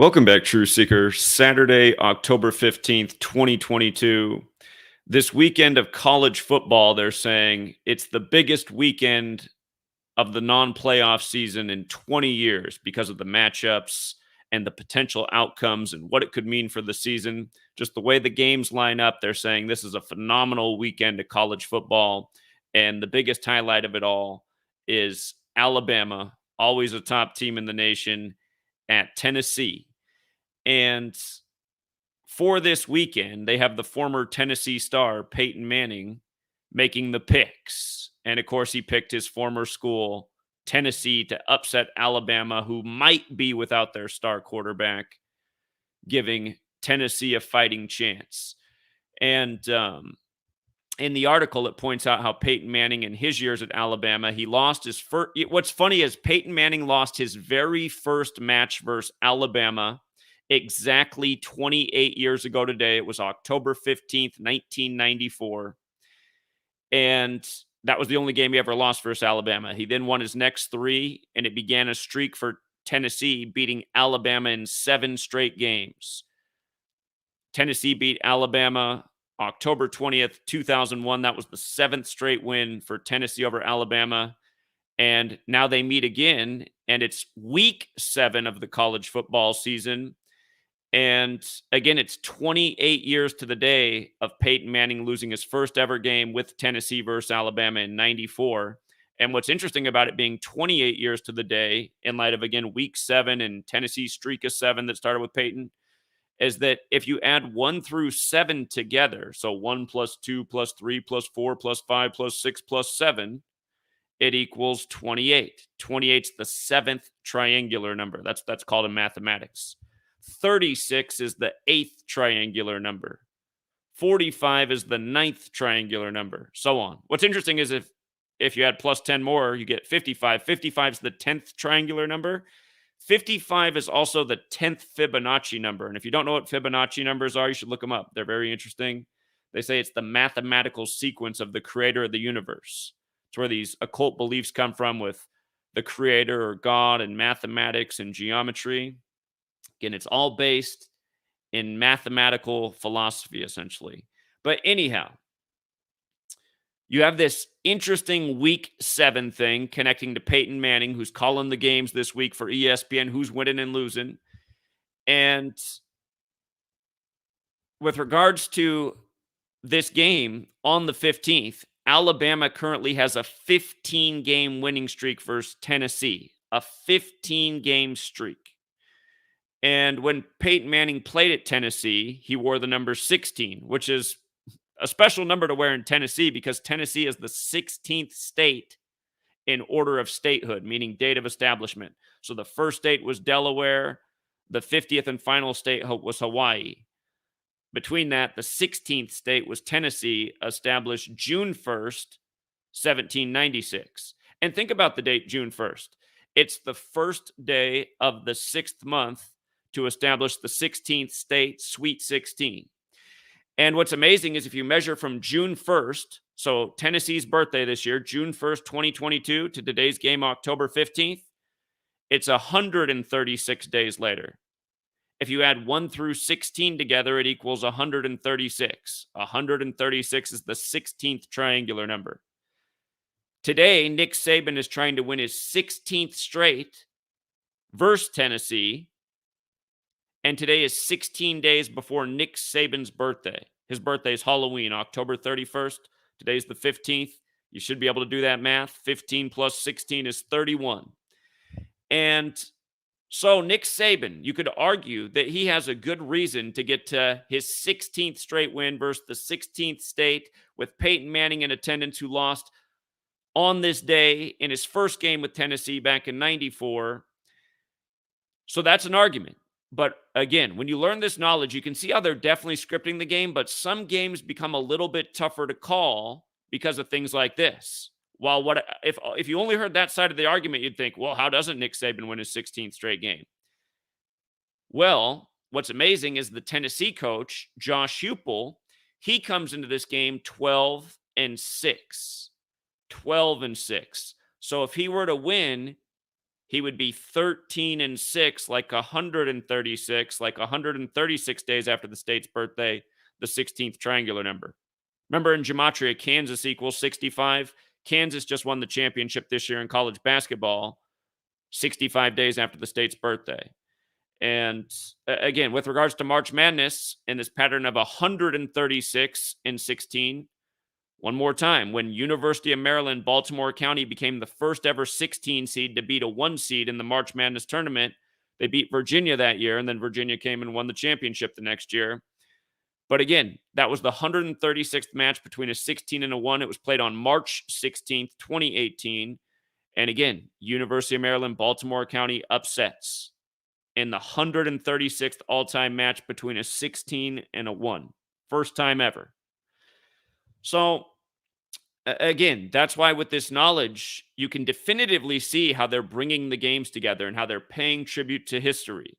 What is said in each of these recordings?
Welcome back, True Seeker. Saturday, October 15th, 2022. This weekend of college football, they're saying it's the biggest weekend of the non playoff season in 20 years because of the matchups and the potential outcomes and what it could mean for the season. Just the way the games line up, they're saying this is a phenomenal weekend of college football. And the biggest highlight of it all is Alabama, always a top team in the nation, at Tennessee. And for this weekend, they have the former Tennessee star, Peyton Manning, making the picks. And of course, he picked his former school, Tennessee, to upset Alabama, who might be without their star quarterback, giving Tennessee a fighting chance. And in the article, it points out how Peyton Manning, in his years at Alabama, he lost his first. What's funny is Peyton Manning lost his very first match versus Alabama exactly 28 years ago today. It was October 15th, 1994. And that was the only game he ever lost versus Alabama. He then won his next three, and it began a streak for Tennessee, beating Alabama in 7 straight games. Tennessee beat Alabama October 20th, 2001. That was the 7th straight win for Tennessee over Alabama. And now they meet again, and it's week 7 of the college football season. And again, it's 28 years to the day of Peyton Manning losing his first ever game with Tennessee versus Alabama in 94. And what's interesting about it being 28 years to the day, in light of, again, week 7 and Tennessee's streak of 7 that started with Peyton, is that if you add 1 through 7 together, so 1 plus 2 plus 3 plus 4 plus 5 plus 6 plus 7, it equals 28. 28's the 7th triangular number. That's called in mathematics. 36 is the 8th triangular number. 45 is the 9th triangular number, so on. What's interesting is if you add plus 10 more, you get 55. 55 is the 10th triangular number. 55 is also the 10th Fibonacci number. And if you don't know what Fibonacci numbers are, you should look them up. They're very interesting. They say it's the mathematical sequence of the creator of the universe. It's where these occult beliefs come from with the creator or God and mathematics and geometry. Again, it's all based in mathematical philosophy, essentially. But anyhow, you have this interesting week 7 thing connecting to Peyton Manning, who's calling the games this week for ESPN, who's winning and losing. And with regards to this game on the 15th, Alabama currently has a 15-game winning streak versus Tennessee, a 15-game streak. And when Peyton Manning played at Tennessee, he wore the number 16, which is a special number to wear in Tennessee because Tennessee is the 16th state in order of statehood, meaning date of establishment. So the first state was Delaware. The 50th and final state was Hawaii. Between that, the 16th state was Tennessee, established June 1st, 1796. And think about the date, June 1st. It's the first day of the 6th month to establish the 16th state, Sweet 16. And what's amazing is if you measure from June 1st, so Tennessee's birthday this year, June 1st, 2022, to today's game, October 15th, it's 136 days later. If you add 1 through 16 together, it equals 136. 136 is the 16th triangular number. Today, Nick Saban is trying to win his 16th straight versus Tennessee. And today is 16 days before Nick Saban's birthday. His birthday is Halloween, October 31st. Today's the 15th. You should be able to do that math. 15 plus 16 is 31. And so Nick Saban, you could argue that he has a good reason to get to his 16th straight win versus the 16th state with Peyton Manning in attendance, who lost on this day in his first game with Tennessee back in 94. So that's an argument. But again, when you learn this knowledge, you can see how they're definitely scripting the game, but some games become a little bit tougher to call because of things like this. While if you only heard that side of the argument, you'd think, well, how doesn't Nick Saban win his 16th straight game? Well, what's amazing is the Tennessee coach, Josh Heupel, he comes into this game 12-6. 12-6. So if he were to win, he would be 13-6, like 136, like 136 days after the state's birthday, the 16th triangular number. Remember in gematria, Kansas equals 65. Kansas just won the championship this year in college basketball, 65 days after the state's birthday. And again, with regards to March Madness and this pattern of 136 in 16, one more time, when University of Maryland, Baltimore County became the first ever 16 seed to beat a 1 seed in the March Madness tournament, they beat Virginia that year, and then Virginia came and won the championship the next year. But again, that was the 136th match between a 16 and a 1. It was played on March 16th, 2018. And again, University of Maryland, Baltimore County upsets in the 136th all-time match between a 16 and a 1. First time ever. So, again, that's why with this knowledge, you can definitively see how they're bringing the games together and how they're paying tribute to history.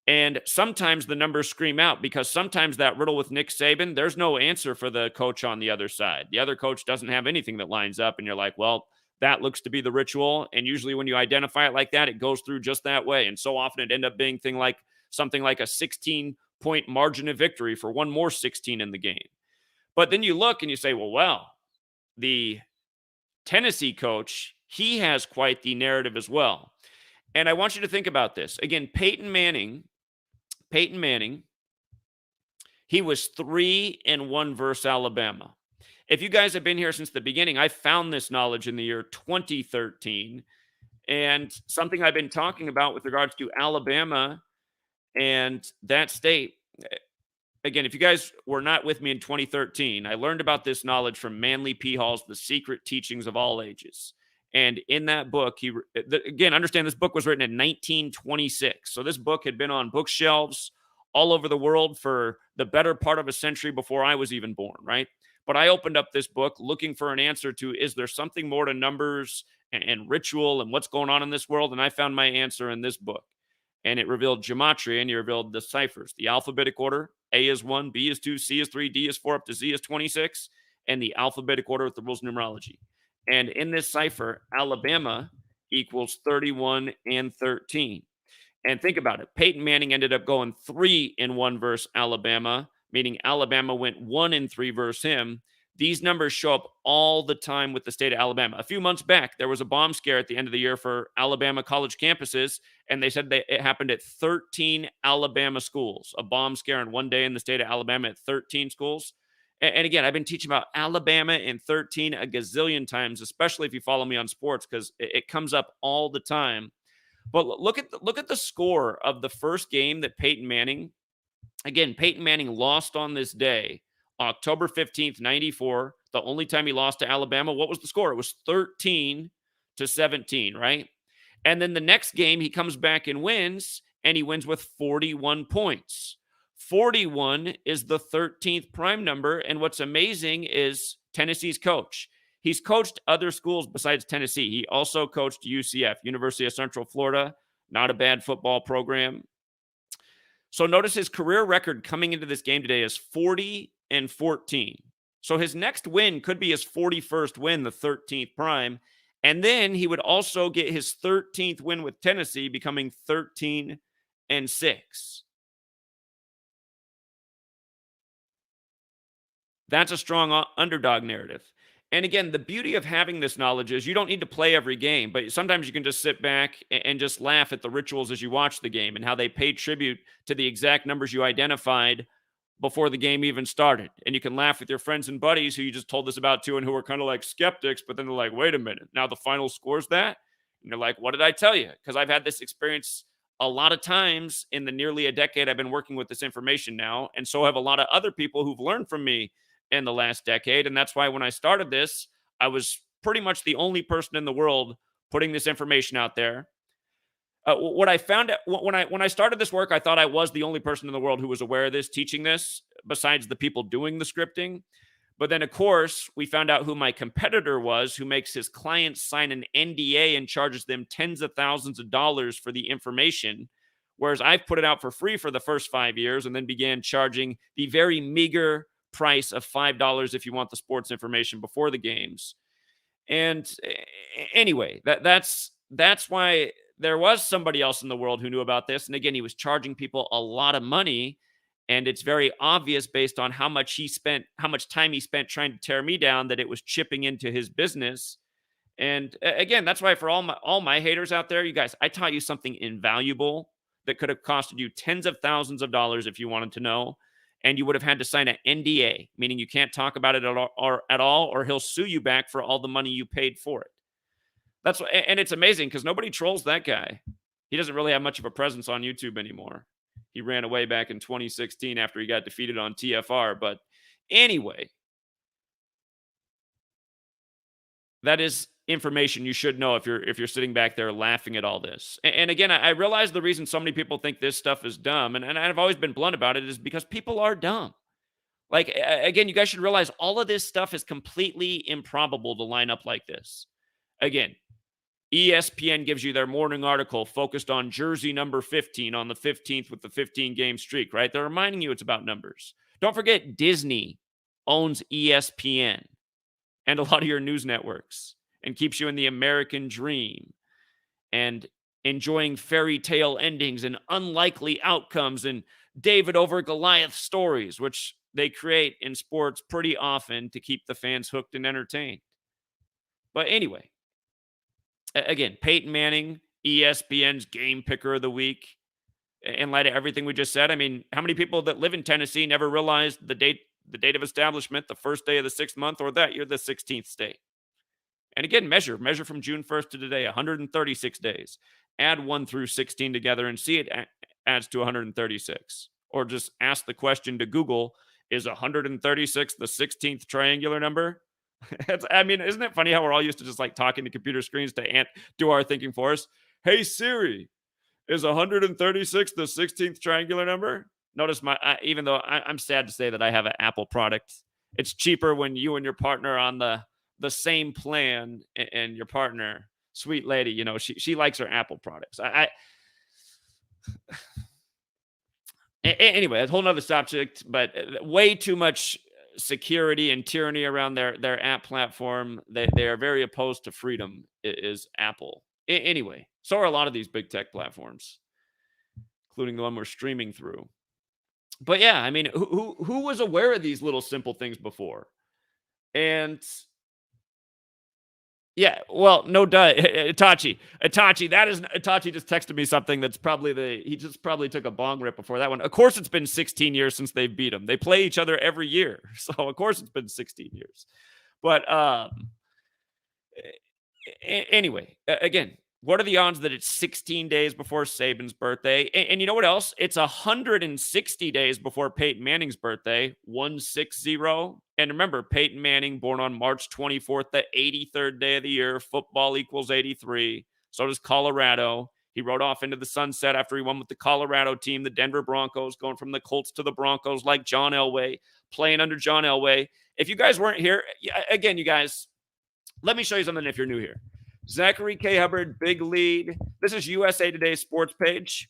And sometimes the numbers scream out because sometimes that riddle with Nick Saban, there's no answer for the coach on the other side. The other coach doesn't have anything that lines up, and you're like, well, that looks to be the ritual. And usually when you identify it like that, it goes through just that way. And so often it ended up being something like a 16-point margin of victory for one more 16 in the game. But then you look and you say, well, the Tennessee coach, he has quite the narrative as well. And I want you to think about this. Again, Peyton Manning, he was 3-1 versus Alabama. If you guys have been here since the beginning, I found this knowledge in the year 2013. And something I've been talking about with regards to Alabama and that state. Again, if you guys were not with me in 2013, I learned about this knowledge from Manly P. Hall's The Secret Teachings of All Ages. And in that book, again, understand this book was written in 1926. So this book had been on bookshelves all over the world for the better part of a century before I was even born, right? But I opened up this book looking for an answer to, is there something more to numbers and ritual and what's going on in this world? And I found my answer in this book. And it revealed gematria, and it revealed the ciphers, the alphabetic order. A is 1, B is 2, C is 3, D is 4, up to Z is 26, and the alphabetic order with the rules of numerology. And in this cipher, Alabama equals 31 and 13. And think about it. Peyton Manning ended up going 3-1 versus Alabama, meaning Alabama went 1-3 versus him. These numbers show up all the time with the state of Alabama. A few months back, there was a bomb scare at the end of the year for Alabama college campuses, and they said that it happened at 13 Alabama schools. A bomb scare in one day in the state of Alabama at 13 schools. And again, I've been teaching about Alabama and 13 a gazillion times, especially if you follow me on sports, because it comes up all the time. But look at the score of the first game that Peyton Manning lost on this day, October 15th, 94. The only time he lost to Alabama. What was the score? It was 13-17, right? And then the next game, he comes back and wins, and he wins with 41 points. 41 is the 13th prime number. And what's amazing is Tennessee's coach. He's coached other schools besides Tennessee. He also coached UCF, University of Central Florida. Not a bad football program. So notice his career record coming into this game today is 40-14. So his next win could be his 41st win, the 13th prime. And then he would also get his 13th win with Tennessee, becoming 13-6. That's a strong underdog narrative. And again, the beauty of having this knowledge is you don't need to play every game, but sometimes you can just sit back and just laugh at the rituals as you watch the game and how they pay tribute to the exact numbers you identified before the game even started. And you can laugh with your friends and buddies who you just told this about to and who are kind of like skeptics, but then they're like, wait a minute, now the final score's that? And you're like, what did I tell you? Because I've had this experience a lot of times in the nearly a decade I've been working with this information now. And so have a lot of other people who've learned from me in the last decade. And that's why when I started this, I was pretty much the only person in the world putting this information out there. What I found when I started this work, I thought I was the only person in the world who was aware of this, teaching this, besides the people doing the scripting. But then, of course, we found out who my competitor was, who makes his clients sign an NDA and charges them tens of thousands of dollars for the information, whereas I've put it out for free for the first 5 years and then began charging the very meager price of $5 if you want the sports information before the games. And anyway, that's why there was somebody else in the world who knew about this. And again, he was charging people a lot of money. And it's very obvious based on how much time he spent trying to tear me down, that it was chipping into his business. And again, that's why for all my haters out there, you guys, I taught you something invaluable that could have costed you tens of thousands of dollars if you wanted to know. And you would have had to sign an NDA, meaning you can't talk about it at all, or he'll sue you back for all the money you paid for it. That's what, and it's amazing because nobody trolls that guy. He doesn't really have much of a presence on YouTube anymore. He ran away back in 2016 after he got defeated on TFR. But anyway, that is information you should know if you're sitting back there laughing at all this. And again, I realize the reason so many people think this stuff is dumb, and I've always been blunt about it, is because people are dumb. Like, again, you guys should realize all of this stuff is completely improbable to line up like this. Again, ESPN gives you their morning article focused on jersey number 15 on the 15th with the 15-game streak, right? They're reminding you it's about numbers. Don't forget Disney owns ESPN and a lot of your news networks and keeps you in the American dream and enjoying fairy tale endings and unlikely outcomes and David over Goliath stories, which they create in sports pretty often to keep the fans hooked and entertained. But anyway, again, Peyton Manning, ESPN's game picker of the week. In light of everything we just said, I mean, how many people that live in Tennessee never realized the date of establishment, the first day of the 6th month, or that you're the 16th state? And again, measure from June 1st to today, 136 days. Add 1 through 16 together and see it adds to 136. Or just ask the question to Google, is 136 the 16th triangular number? I mean, isn't it funny how we're all used to just like talking to computer screens to do our thinking for us? Hey, Siri, is 136 the 16th triangular number? Notice even though I'm sad to say that I have an Apple product, it's cheaper when you and your partner are on the same plan, and your partner, sweet lady, she likes her Apple products. Anyway, that's a whole nother subject, but way too much security and tyranny around their app platform. They are very opposed to freedom, is Apple. Anyway, so are a lot of these big tech platforms, including the one we're streaming through. But yeah, I mean, who was aware of these little simple things before? And yeah, well, no duh. Itachi, Itachi just texted me something that's he just probably took a bong rip before that one. Of course, it's been 16 years since they've beat him. They play each other every year. So of course it's been 16 years. But anyway, again, what are the odds that it's 16 days before Saban's birthday? And you know what else? It's 160 days before Peyton Manning's birthday, 160. And remember, Peyton Manning, born on March 24th, the 83rd day of the year. Football equals 83. So does Colorado. He rode off into the sunset after he won with the Colorado team, the Denver Broncos, going from the Colts to the Broncos like John Elway, playing under John Elway. If you guys weren't here, again, you guys, let me show you something if you're new here. Zachary K. Hubbard, big lead. This is USA Today's sports page.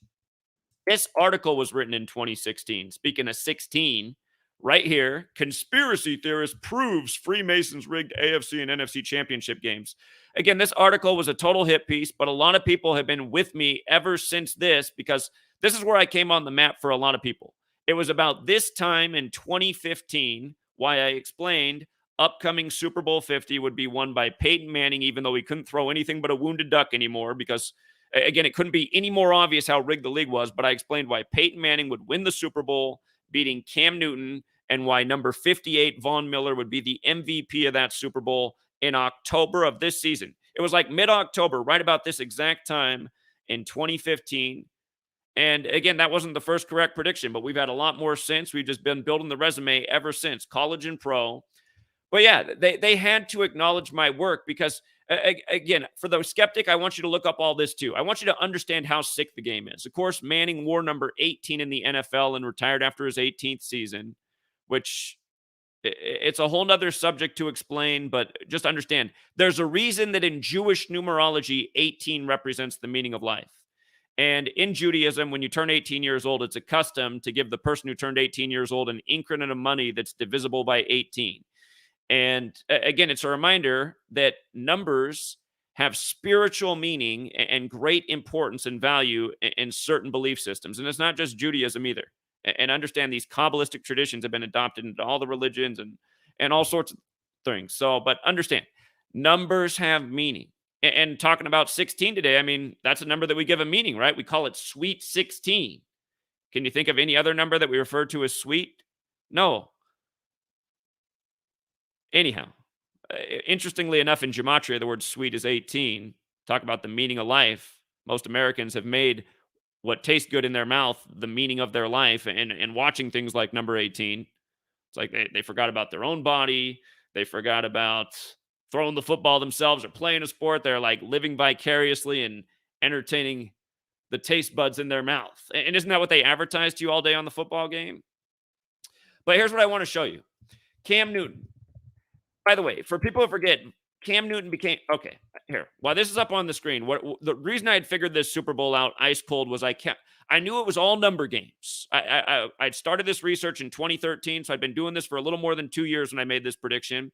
This article was written in 2016. Speaking of 16, right here, conspiracy theorist proves Freemasons rigged AFC and NFC championship games. Again, this article was a total hit piece, but a lot of people have been with me ever since this, because this is where I came on the map for a lot of people. It was about this time in 2015, why I explained upcoming Super Bowl 50 would be won by Peyton Manning, even though he couldn't throw anything but a wounded duck anymore, because, again, it couldn't be any more obvious how rigged the league was. But I explained why Peyton Manning would win the Super Bowl, beating Cam Newton, and why number 58, Von Miller, would be the MVP of that Super Bowl in October of this season. It was like mid-October, right about this exact time in 2015. And again, that wasn't the first correct prediction, but we've had a lot more since. We've just been building the resume ever since, college and pro. But yeah, they had to acknowledge my work because, again, for the skeptic, I want you to look up all this too. I want you to understand how sick the game is. Of course, Manning wore number 18 in the NFL and retired after his 18th season, which it's a whole nother subject to explain, but just understand there's a reason that in Jewish numerology, 18 represents the meaning of life. And in Judaism, when you turn 18 years old, it's a custom to give the person who turned 18 years old an increment of money that's divisible by 18. And again, it's a reminder that numbers have spiritual meaning and great importance and value in certain belief systems. And it's not just Judaism either. And understand these Kabbalistic traditions have been adopted into all the religions and all sorts of things. So, but understand, numbers have meaning. And talking about 16 today, I mean, that's a number that we give a meaning, right? We call it sweet 16. Can you think of any other number that we refer to as sweet? No. Anyhow, interestingly enough, in gematria, the word sweet is 18. Talk about the meaning of life. Most Americans have made what tastes good in their mouth the meaning of their life, and watching things like number 18. It's like they forgot about their own body. They forgot about throwing the football themselves or playing a sport. They're like living vicariously and entertaining the taste buds in their mouth. And isn't that what they advertise to you all day on the football game? But here's what I want to show you. Cam Newton. By the way, for people who forget, Cam Newton became okay. Here, while this is up on the screen, what the reason I had figured this Super Bowl out ice cold was I knew it was all number games. I'd started this research in 2013, so I'd been doing this for a little more than 2 years when I made this prediction,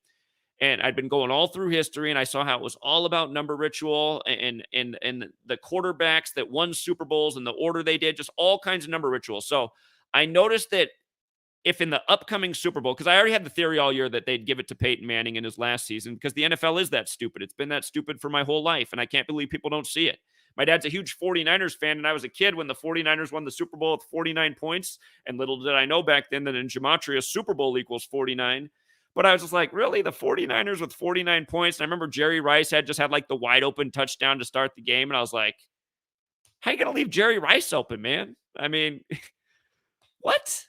and I'd been going all through history, and I saw how it was all about number ritual and the quarterbacks that won Super Bowls and the order they did, just all kinds of number rituals. So I noticed that if in the upcoming Super Bowl, because I already had the theory all year that they'd give it to Peyton Manning in his last season, because the NFL is that stupid. It's been that stupid for my whole life, and I can't believe people don't see it. My dad's a huge 49ers fan, and I was a kid when the 49ers won the Super Bowl with 49 points, and little did I know back then that in Gematria, Super Bowl equals 49. But I was just like, really? The 49ers with 49 points? And I remember Jerry Rice had just had like the wide open touchdown to start the game, and I was like, how you going to leave Jerry Rice open, man? I mean, what?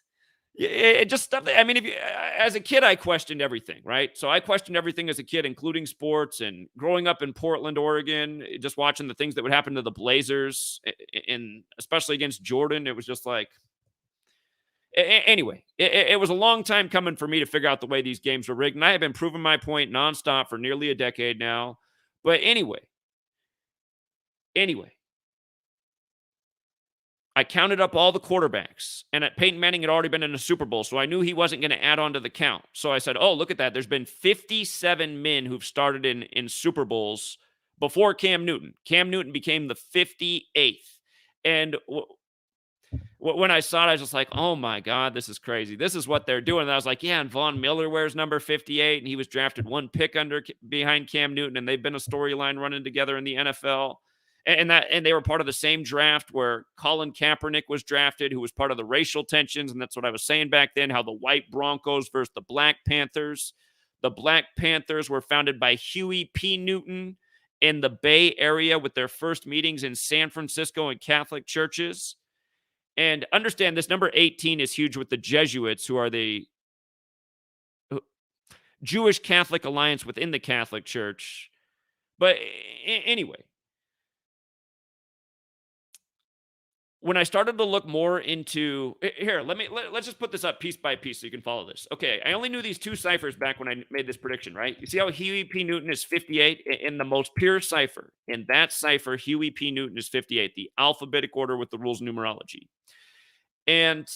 It just stuff that, I mean, if you, as a kid, I questioned everything, right? So I questioned everything as a kid, including sports and growing up in Portland, Oregon, just watching the things that would happen to the Blazers, and especially against Jordan. It was just like, anyway, it was a long time coming for me to figure out the way these games were rigged. And I have been proving my point nonstop for nearly a decade now. But anyway, I counted up all the quarterbacks, and Peyton Manning had already been in a Super Bowl, so I knew he wasn't going to add on to the count. So I said, oh, look at that. There's been 57 men who've started in Super Bowls before Cam Newton. Cam Newton became the 58th. And when I saw it, I was just like, oh, my God, this is crazy. This is what they're doing. And I was like, yeah, and Von Miller wears number 58, and he was drafted one pick behind Cam Newton, and they've been a storyline running together in the NFL. And they were part of the same draft where Colin Kaepernick was drafted, who was part of the racial tensions. And that's what I was saying back then, how the white Broncos versus the Black Panthers. The Black Panthers were founded by Huey P. Newton in the Bay Area with their first meetings in San Francisco and Catholic churches. And understand this number 18 is huge with the Jesuits, who are the Jewish Catholic alliance within the Catholic Church. But anyway, when I started to look more into here, let's just put this up piece by piece so you can follow this. Okay, I only knew these two ciphers back when I made this prediction, right? You see how Huey P. Newton is 58 in the most pure cipher. In that cipher, Huey P. Newton is 58, the alphabetic order with the rules of numerology. And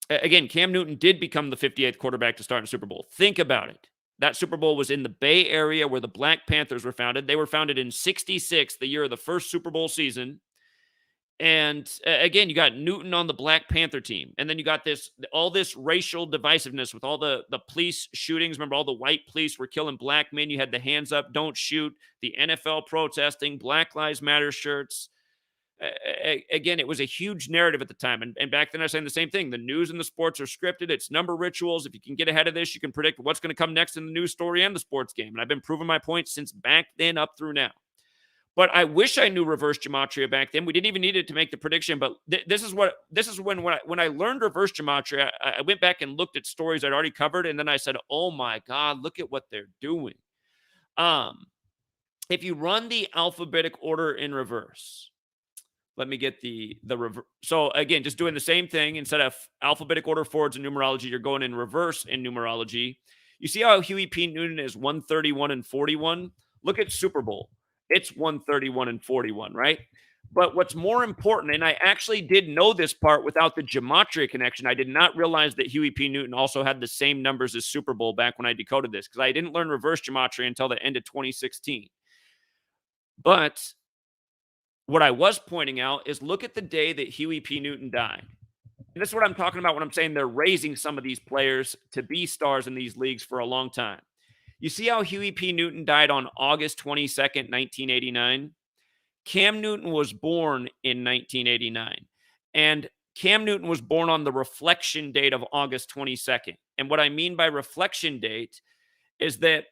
again, Cam Newton did become the 58th quarterback to start in a Super Bowl. Think about it. That Super Bowl was in the Bay Area where the Black Panthers were founded. They were founded in 66, the year of the first Super Bowl season. And again, you got Newton on the Black Panther team. And then you got all this racial divisiveness with all the police shootings. Remember, all the white police were killing black men. You had the hands up, don't shoot, the NFL protesting, Black Lives Matter shirts. Again, it was a huge narrative at the time. And back then I was saying the same thing. The news and the sports are scripted. It's number rituals. If you can get ahead of this, you can predict what's going to come next in the news story and the sports game. And I've been proving my point since back then up through now. But I wish I knew reverse gematria back then. We didn't even need it to make the prediction. But this is when I learned reverse gematria, I went back and looked at stories I'd already covered, and then I said, "Oh my God, look at what they're doing." If you run the alphabetic order in reverse, let me get the reverse. So again, just doing the same thing instead of alphabetic order forwards in numerology, you're going in reverse in numerology. You see how Huey P. Newton is 131 and 41? Look at Super Bowl. It's 131 and 41, right? But what's more important, and I actually did know this part without the gematria connection. I did not realize that Huey P. Newton also had the same numbers as Super Bowl back when I decoded this, because I didn't learn reverse gematria until the end of 2016. But what I was pointing out is look at the day that Huey P. Newton died. And this is what I'm talking about when I'm saying they're raising some of these players to be stars in these leagues for a long time. You see how Huey P. Newton died on August 22nd, 1989? Cam Newton was born in 1989. And Cam Newton was born on the reflection date of August 22nd. And what I mean by reflection date is that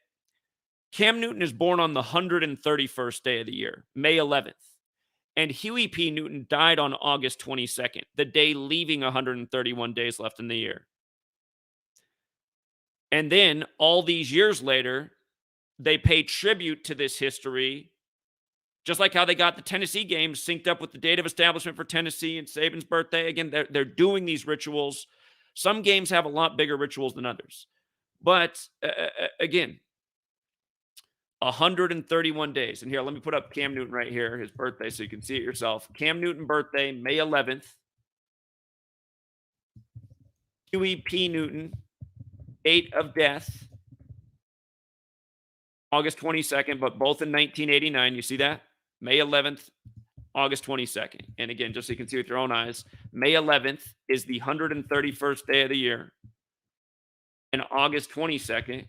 Cam Newton is born on the 131st day of the year, May 11th. And Huey P. Newton died on August 22nd, the day leaving 131 days left in the year. And then all these years later, they pay tribute to this history, just like how they got the Tennessee games synced up with the date of establishment for Tennessee and Saban's birthday. Again, they're doing these rituals. Some games have a lot bigger rituals than others. But again, 131 days. And here, let me put up Cam Newton right here, his birthday, so you can see it yourself. Cam Newton birthday, May 11th. Huey P. Newton, date of death, August 22nd, but both in 1989. You see that? May 11th, August 22nd. And again, just so you can see with your own eyes, May 11th is the 131st day of the year. And August 22nd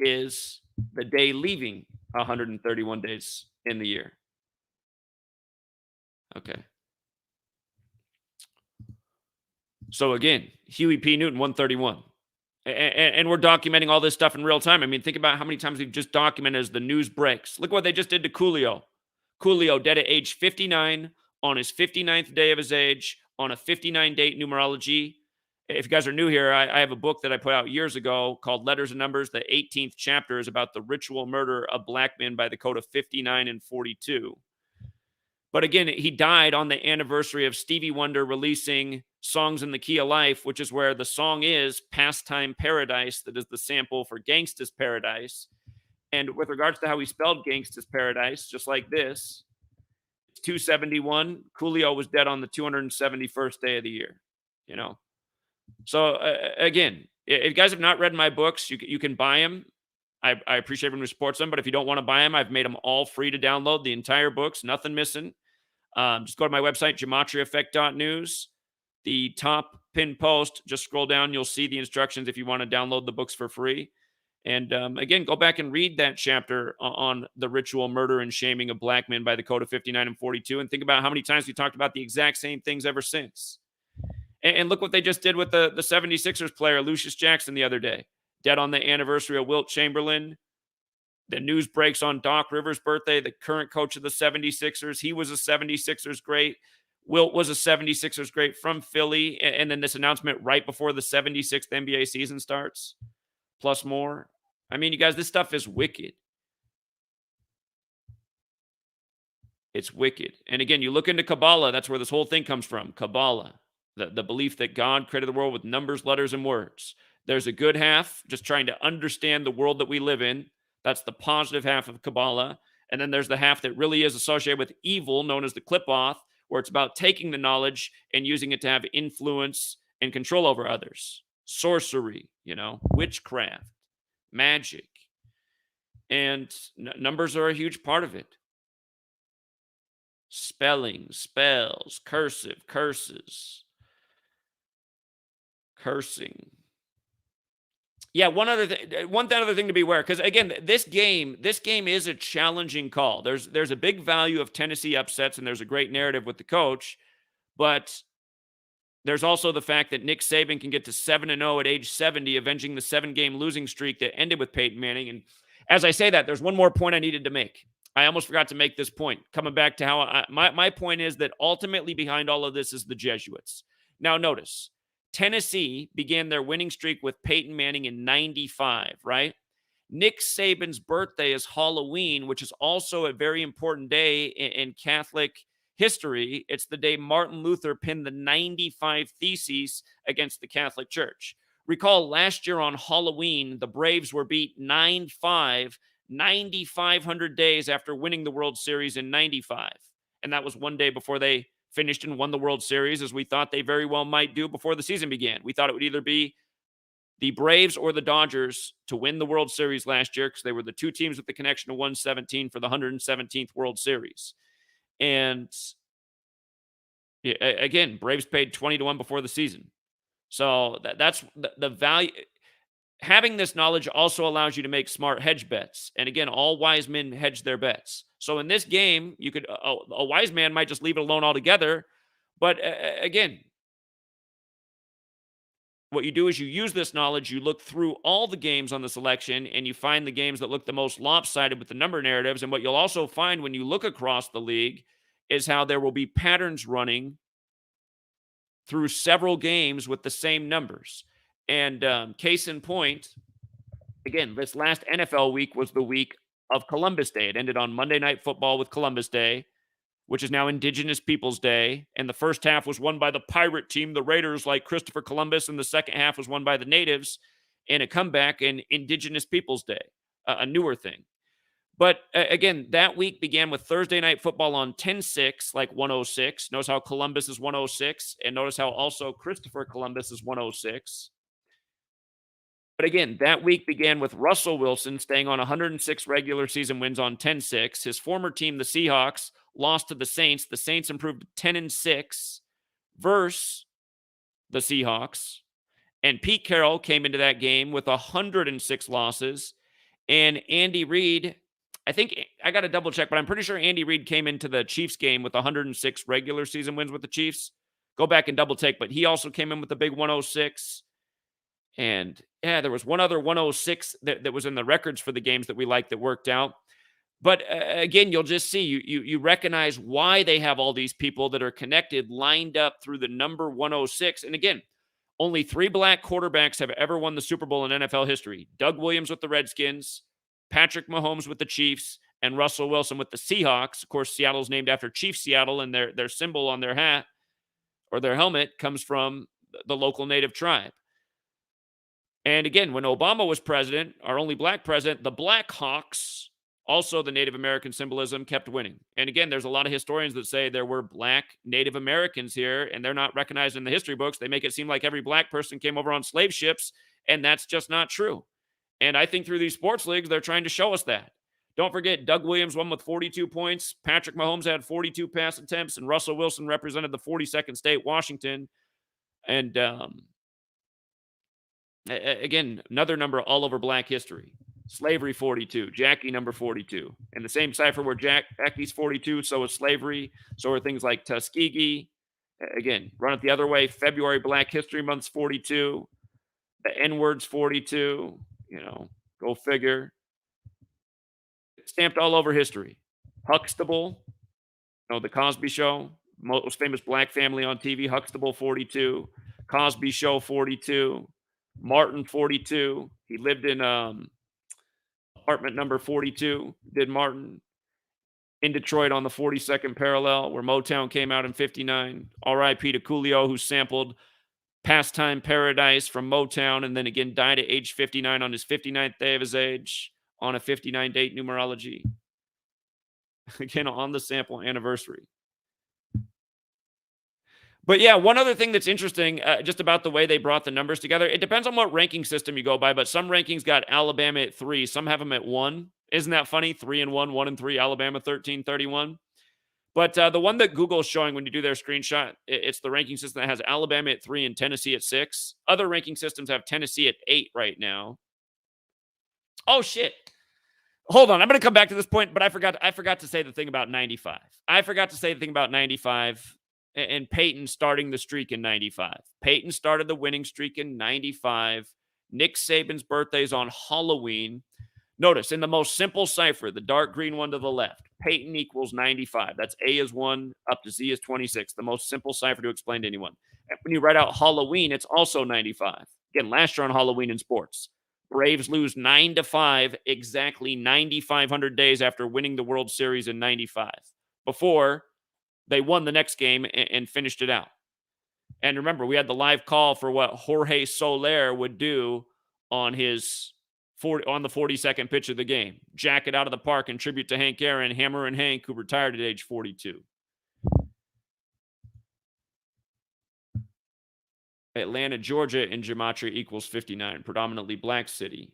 is the day leaving 131 days in the year. Okay. So again, Huey P. Newton, 131. And we're documenting all this stuff in real time. I mean, think about how many times we've just documented as the news breaks. Look what they just did to Coolio. Coolio dead at age 59 on his 59th day of his age on a 59 date numerology. If you guys are new here, I have a book that I put out years ago called Letters and Numbers. The 18th chapter is about the ritual murder of black men by the code of 59 and 42. But again, he died on the anniversary of Stevie Wonder releasing Songs in the Key of Life, which is where the song is Pastime Paradise, that is the sample for Gangsta's Paradise. And with regards to how he spelled Gangsta's Paradise, just like this, it's 271. Coolio was dead on the 271st day of the year, you know? So again, if you guys have not read my books, you can buy them. I appreciate everyone who supports them, but if you don't want to buy them, I've made them all free to download, the entire books, nothing missing. Just go to my website, GematriaEffectNews. The top pinned post, just scroll down, you'll see the instructions if you want to download the books for free. And again, go back and read that chapter on the ritual murder and shaming of black men by the code of 59 and 42, and think about how many times we talked about the exact same things ever since. And look what they just did with the 76ers player, Lucius Jackson, the other day. Dead on the anniversary of Wilt Chamberlain. The news breaks on Doc Rivers' birthday, the current coach of the 76ers. He was a 76ers great. Wilt was a 76ers great from Philly. And then this announcement right before the 76th NBA season starts, plus more. I mean, you guys, this stuff is wicked. It's wicked. And again, you look into Kabbalah, that's where this whole thing comes from. Kabbalah, the belief that God created the world with numbers, letters, and words. There's a good half, just trying to understand the world that we live in. That's the positive half of Kabbalah. And then there's the half that really is associated with evil, known as the Clip-Off, where it's about taking the knowledge and using it to have influence and control over others. Sorcery, witchcraft, magic. And numbers are a huge part of it. Spelling, spells, cursive, curses, cursing. Yeah, one other thing to be aware, because again, this game is a challenging call. There's a big value of Tennessee upsets, and there's a great narrative with the coach, but there's also the fact that Nick Saban can get to 7-0 at age 70, avenging the 7-game losing streak that ended with Peyton Manning. And as I say that, there's one more point I needed to make. I almost forgot to make this point. Coming back to how my point is that ultimately behind all of this is the Jesuits. Now notice, Tennessee began their winning streak with Peyton Manning in 95, right? Nick Saban's birthday is Halloween, which is also a very important day in Catholic history. It's the day Martin Luther penned the 95 Theses against the Catholic Church. Recall last year on Halloween, the Braves were beat 9-5, 9,500 days after winning the World Series in 95. And that was one day before they finished and won the World Series, as we thought they very well might do before the season began. We thought it would either be the Braves or the Dodgers to win the World Series last year because they were the two teams with the connection to 117 for the 117th World Series. And again, Braves paid 20-1 before the season. So that's the value. Having this knowledge also allows you to make smart hedge bets. And again, all wise men hedge their bets. So in this game, you could a wise man might just leave it alone altogether. But again, what you do is you use this knowledge, you look through all the games on the selection, and you find the games that look the most lopsided with the number narratives. And what you'll also find when you look across the league is how there will be patterns running through several games with the same numbers. And case in point, again, this last NFL week was the week of Columbus Day. It ended on Monday Night Football with Columbus Day, which is now Indigenous Peoples Day. And the first half was won by the pirate team, the Raiders, like Christopher Columbus, and the second half was won by the natives in a comeback in Indigenous Peoples Day, a newer thing. But again, that week began with Thursday Night Football on 10-6, like 106. Notice how Columbus is 106, and notice how also Christopher Columbus is 106. But again, that week began with Russell Wilson staying on 106 regular season wins on 10-6. His former team, the Seahawks, lost to the Saints. The Saints improved to 10-6 versus the Seahawks. And Pete Carroll came into that game with 106 losses. And Andy Reid, I think I got to double check, but I'm pretty sure Andy Reid came into the Chiefs game with 106 regular season wins with the Chiefs. Go back and double check, but he also came in with a big 106. And yeah, there was one other 106 that was in the records for the games that we liked that worked out. But again, you'll just see, you recognize why they have all these people that are connected, lined up through the number 106. And again, only 3 black quarterbacks have ever won the Super Bowl in NFL history. Doug Williams with the Redskins, Patrick Mahomes with the Chiefs, and Russell Wilson with the Seahawks. Of course, Seattle's named after Chief Seattle, and their symbol on their hat or their helmet comes from the local native tribe. And again, when Obama was president, our only black president, the Blackhawks, also the Native American symbolism, kept winning. And again, there's a lot of historians that say there were black Native Americans here, and they're not recognized in the history books. They make it seem like every black person came over on slave ships, and that's just not true. And I think through these sports leagues, they're trying to show us that. Don't forget, Doug Williams won with 42 points. Patrick Mahomes had 42 pass attempts, and Russell Wilson represented the 42nd state, Washington. And again, another number all over black history. Slavery, 42. Jackie, number 42. And the same cipher where Jackie's 42, so is slavery. So are things like Tuskegee. Again, run it the other way. February Black History Month's 42. The N-word's 42. You know, go figure. It's stamped all over history. Huxtable, the Cosby Show, most famous black family on TV. Huxtable, 42. Cosby Show, 42. Martin, 42. He lived in apartment number 42, did Martin, in Detroit on the 42nd parallel, where Motown came out in 59. R.I.P. to Coolio, who sampled Pastime Paradise from Motown and then again died at age 59 on his 59th day of his age on a 59 date numerology. Again, on the sample anniversary. But yeah, one other thing that's interesting just about the way they brought the numbers together, it depends on what ranking system you go by, but some rankings got Alabama at 3. Some have them at 1. Isn't that funny? 3-1, 1-3, Alabama 13-31. But the one that Google's showing when you do their screenshot, it's the ranking system that has Alabama at 3 and Tennessee at 6. Other ranking systems have Tennessee at 8 right now. Oh, shit. Hold on. I'm going to come back to this point, but I forgot to say the thing about 95. I forgot to say the thing about 95. And Peyton starting the streak in 95. Peyton started the winning streak in 95. Nick Saban's birthday is on Halloween. Notice, in the most simple cipher, the dark green one to the left, Peyton equals 95. That's A is 1, up to Z is 26. The most simple cipher to explain to anyone. And when you write out Halloween, it's also 95. Again, last year on Halloween in sports, Braves lose 9-5, exactly 9,500 days after winning the World Series in 95. Before they won the next game and finished it out. And remember, we had the live call for what Jorge Soler would do on the 42nd pitch of the game. Jack it out of the park and tribute to Hank Aaron, Hammer and Hank, who retired at age 42. Atlanta, Georgia in Gematria equals 59, predominantly black city.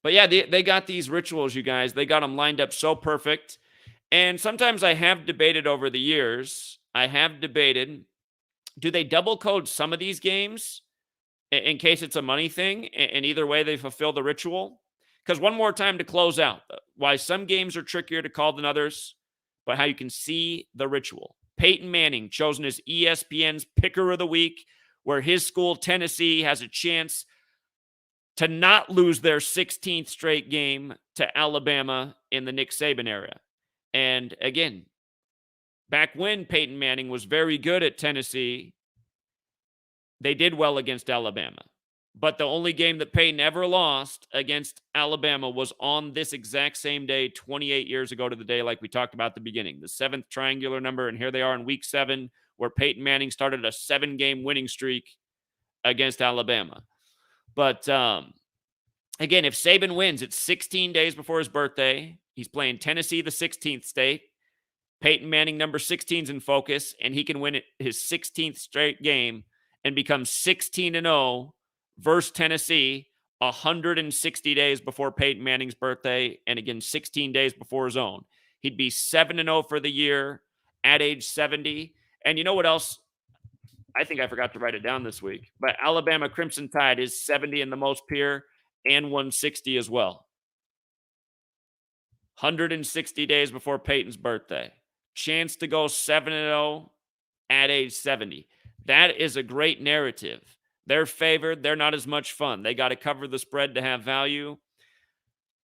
But yeah, they got these rituals, you guys. They got them lined up so perfect. And sometimes I have debated over the years, do they double code some of these games in case it's a money thing? And either way, they fulfill the ritual. Because one more time to close out why some games are trickier to call than others, but how you can see the ritual. Peyton Manning, chosen as ESPN's Picker of the Week, where his school, Tennessee, has a chance to not lose their 16th straight game to Alabama in the Nick Saban era. And again, back when Peyton Manning was very good at Tennessee, they did well against Alabama. But the only game that Peyton ever lost against Alabama was on this exact same day, 28 years ago to the day, like we talked about at the beginning, the 7th triangular number. And here they are in week 7, where Peyton Manning started a 7-game winning streak against Alabama. But again, if Saban wins, it's 16 days before his birthday. He's playing Tennessee, the 16th state. Peyton Manning, number 16, is in focus, and he can win his 16th straight game and become 16-0 versus Tennessee 160 days before Peyton Manning's birthday, and again, 16 days before his own. He'd be 7-0 for the year at age 70. And you know what else? I think I forgot to write it down this week, but Alabama Crimson Tide is 70 in the most pure and 160 as well. 160 days before Peyton's birthday. Chance to go 7-0 at age 70. That is a great narrative. They're favored. They're not as much fun. They got to cover the spread to have value.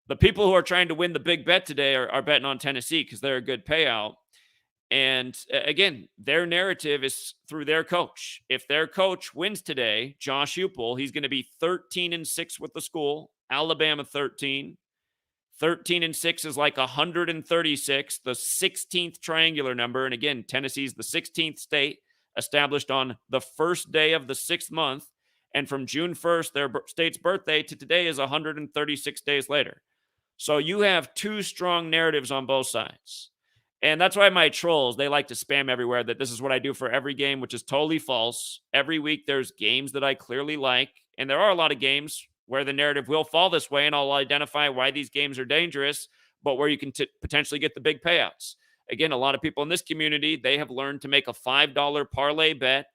The people who are trying to win the big bet today are betting on Tennessee because they're a good payout. And again, their narrative is through their coach. If their coach wins today, Josh Heupel, he's going to be 13-6 with the school. Alabama 13. 13-6 is like 136, the 16th triangular number. And again, Tennessee's the 16th state, established on the first day of the 6th month. And from June 1st, their state's birthday, to today is 136 days later. So you have two strong narratives on both sides. And that's why my trolls, they like to spam everywhere that this is what I do for every game, which is totally false. Every week there's games that I clearly like. And there are a lot of games where the narrative will fall this way, and I'll identify why these games are dangerous, but where you can potentially get the big payouts. Again, a lot of people in this community, they have learned to make a $5 parlay bet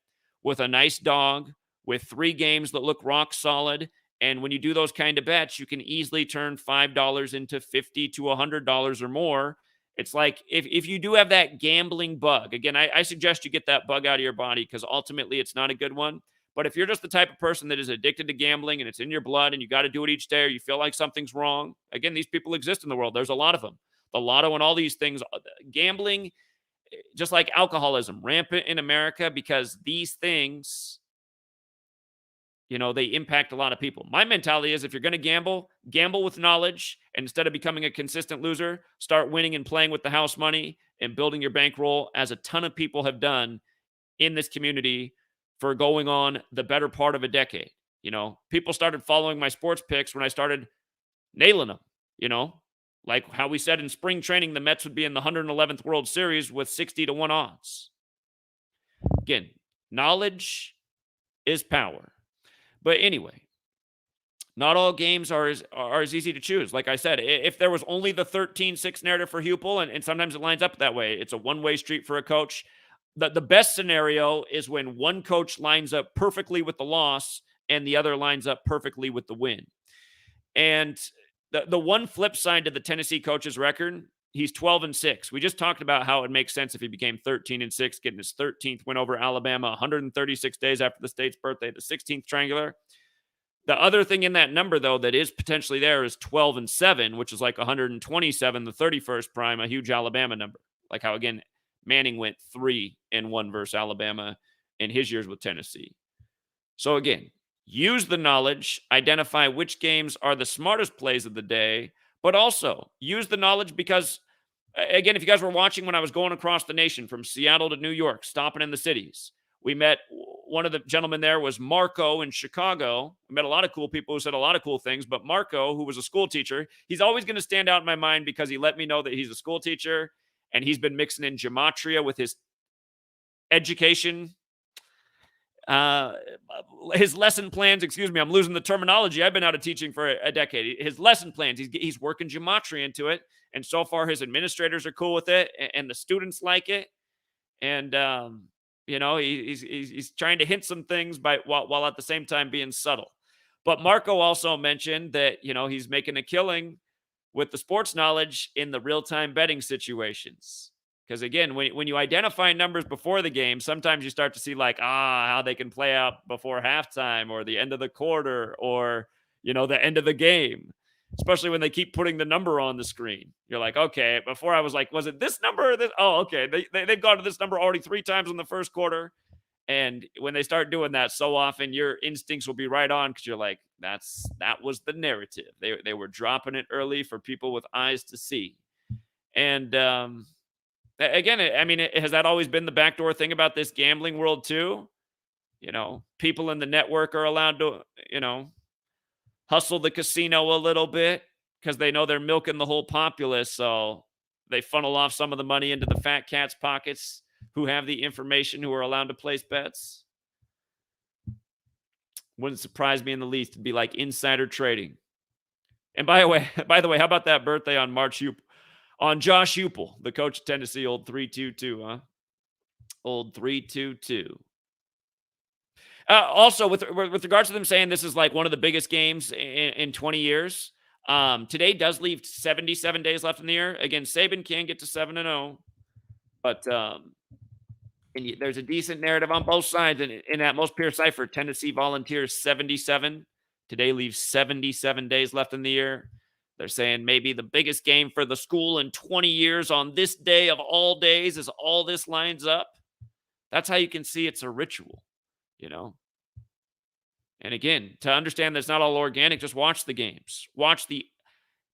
with a nice dog, with 3 games that look rock solid. And when you do those kind of bets, you can easily turn $5 into $50 to $100 or more. It's like if you do have that gambling bug, again, I suggest you get that bug out of your body because ultimately it's not a good one. But if you're just the type of person that is addicted to gambling and it's in your blood and you got to do it each day or you feel like something's wrong, again, these people exist in the world. There's a lot of them. The lotto and all these things, gambling, just like alcoholism, rampant in America because these things, they impact a lot of people. My mentality is if you're going to gamble, gamble with knowledge. And instead of becoming a consistent loser, start winning and playing with the house money and building your bankroll, as a ton of people have done in this community for going on the better part of a decade. People started following my sports picks when I started nailing them, like how we said in spring training, the Mets would be in the 111th World Series with 60-1 odds. Again, knowledge is power. But anyway, not all games are as easy to choose. Like I said, if there was only the 13-6 narrative for Heupel, and sometimes it lines up that way, it's a one-way street for a coach. The best scenario is when one coach lines up perfectly with the loss and the other lines up perfectly with the win. And the one flip side to the Tennessee coach's record, he's 12-6. We just talked about how it makes sense if he became 13-6, getting his 13th win over Alabama 136 days after the state's birthday, the 16th triangular. The other thing in that number, though, that is potentially there is 12-7, which is like 127, the 31st prime, a huge Alabama number. Like how, again, Manning went 3-1 versus Alabama in his years with Tennessee. So again, use the knowledge, identify which games are the smartest plays of the day, but also use the knowledge because, again, if you guys were watching when I was going across the nation from Seattle to New York, stopping in the cities, we met one of the gentlemen there was Marco in Chicago. We met a lot of cool people who said a lot of cool things, but Marco, who was a school teacher, he's always going to stand out in my mind because he let me know that he's a school teacher. And he's been mixing in gematria with his education. Uh, his lesson plans, excuse me, I'm losing the terminology. I've been out of teaching for a decade. His lesson plans, he's working gematria into it. And so far, his administrators are cool with it, and the students like it. And, he's trying to hint some things while at the same time being subtle. But Marco also mentioned that, he's making a killing with the sports knowledge in the real-time betting situations. Because again, when you identify numbers before the game, sometimes you start to see like, how they can play out before halftime or the end of the quarter or, the end of the game. Especially when they keep putting the number on the screen. You're like, okay, before I was like, was it this number or this? Oh, okay. They've gone to this number already 3 times in the first quarter. And when they start doing that so often, your instincts will be right on because you're like, that was the narrative. They were dropping it early for people with eyes to see. And again, I mean, has that always been the backdoor thing about this gambling world too? People in the network are allowed to, hustle the casino a little bit because they know they're milking the whole populace. So they funnel off some of the money into the fat cat's pockets who have the information, who are allowed to place bets. Wouldn't surprise me in the least to be like insider trading. And by the way, how about that birthday on Josh Heupel, the coach of Tennessee, old 322, huh? Old 322. Also, with regards to them saying this is like one of the biggest games in 20 years, today does leave 77 days left in the year. Again, Saban can get to 7-0, but there's a decent narrative on both sides. And in that most pure cipher, Tennessee Volunteers 77. Today leaves 77 days left in the year. They're saying maybe the biggest game for the school in 20 years on this day of all days as all this lines up. That's how you can see it's a ritual, And again, to understand that it's not all organic, just watch the games. Watch the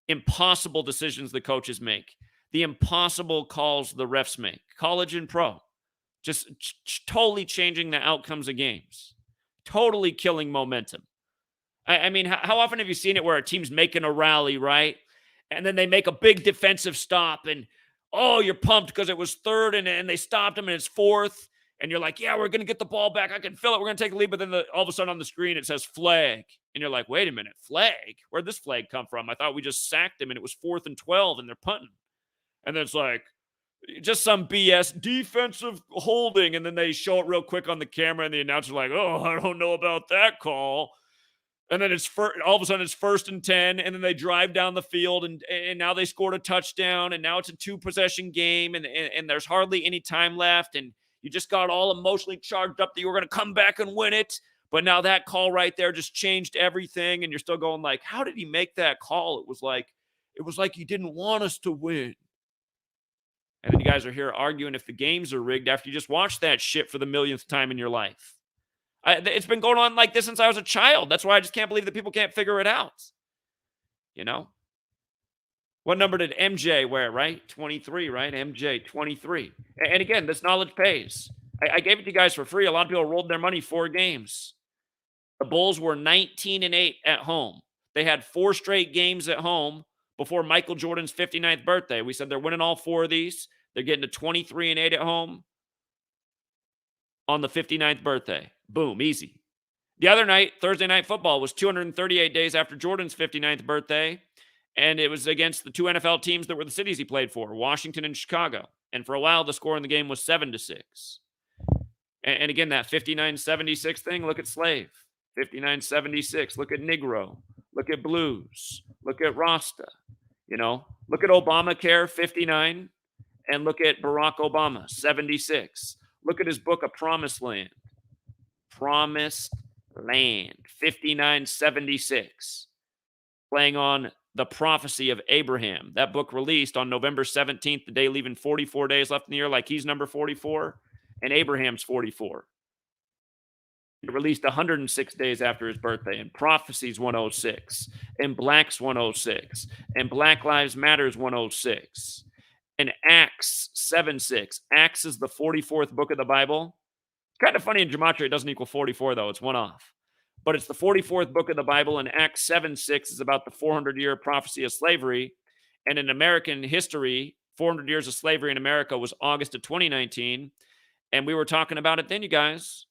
impossible decisions the coaches make, the impossible calls the refs make, college and pro. Just totally changing the outcomes of games, totally killing momentum. I mean, how often have you seen it where a team's making a rally, right? And then they make a big defensive stop and, you're pumped because it was third and they stopped them and it's fourth. And you're like, yeah, we're going to get the ball back. I can feel it. We're going to take a lead. But then all of a sudden on the screen, it says flag. And you're like, wait a minute, flag? Where'd this flag come from? I thought we just sacked him and it was 4th and 12 and they're punting. And then it's like, just some BS defensive holding. And then they show it real quick on the camera and the announcer's like, I don't know about that call. And then all of a sudden it's 1st and 10. And then they drive down the field and now they scored a touchdown. And now it's a 2-possession game. And there's hardly any time left. And you just got all emotionally charged up that you were going to come back and win it. But now that call right there just changed everything. And you're still going like, how did he make that call? It was like he didn't want us to win. And then you guys are here arguing if the games are rigged after you just watched that shit for the millionth time in your life. It's been going on like this since I was a child. That's why I just can't believe that people can't figure it out. What number did MJ wear, right? 23, right? MJ, 23. And again, this knowledge pays. I gave it to you guys for free. A lot of people rolled their money 4 games. The Bulls were 19-8 at home. They had 4 straight games at home before Michael Jordan's 59th birthday. We said they're winning all 4 of these. They're getting to 23-8 at home on the 59th birthday. Boom, easy. The other night, Thursday Night Football, was 238 days after Jordan's 59th birthday. And it was against the 2 NFL teams that were the cities he played for, Washington and Chicago. And for a while, the score in the game was 7-6. And again, that 59-76 thing, look at Slave. 59-76. Look at Negro. Look at Blues. Look at Rasta. Look at Obamacare, 59. And look at Barack Obama, 76. Look at his book, A Promised Land. Promised Land, 59-76. Playing on the prophecy of Abraham. That book released on November 17th, the day leaving 44 days left in the year, like he's number 44, and Abraham's 44. It released 106 days after his birthday, and Prophecies 106, and Black's 106, and Black Lives Matter's 106, and Acts 7-6. Acts is the 44th book of the Bible. It's kind of funny in Gematria, it doesn't equal 44, though. It's one off. But it's the 44th book of the Bible, and Acts 7-6 is about the 400-year prophecy of slavery. And in American history, 400 years of slavery in America was August of 2019. And we were talking about it then, you guys.